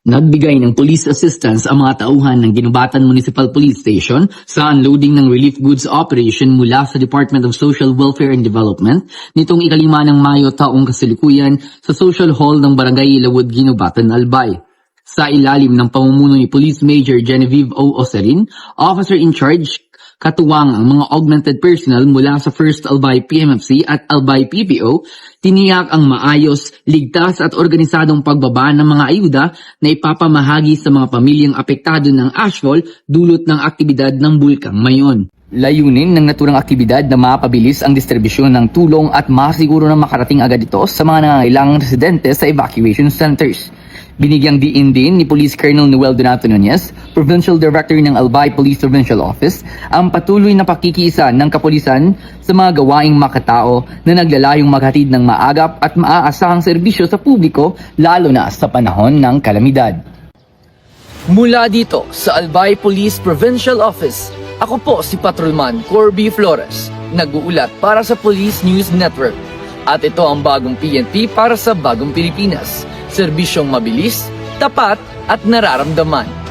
Nagbigay ng police assistance ang mga tauhan ng Ginubatan Municipal Police Station sa unloading ng relief goods operation mula sa Department of Social Welfare and Development nitong 5 ng Mayo taong kasalukuyan sa Social Hall ng Barangay Ilawod, Ginubatan, Albay. Sa ilalim ng pamumuno ni Police Major Genevieve O. Oserin, Officer in Charge, katuwang ang mga augmented personnel mula sa First Albay PMFC at Albay PPO, tiniyak ang maayos, ligtas at organisadong pagbaba ng mga ayuda na ipapamahagi sa mga pamilyang apektado ng ashfall dulot ng aktibidad ng Bulkang Mayon. Layunin ng naturang aktibidad na mapabilis ang distribusyon ng tulong at masiguro na makarating agad ito sa mga nangangailangang residente sa evacuation centers. Binigyang diin din ni Police Colonel Noel Donato Nunez, Provincial Director ng Albay Police Provincial Office, ang patuloy na pakikiisa ng kapulisan sa mga gawaing makatao na naglalayong maghatid ng maagap at maaasahang serbisyo sa publiko lalo na sa panahon ng kalamidad. Mula dito sa Albay Police Provincial Office, ako po si Patrolman Corby Flores, nag-uulat para sa Police News Network. At ito ang bagong PNP para sa bagong Pilipinas. Serbisyong mabilis, tapat at nararamdaman.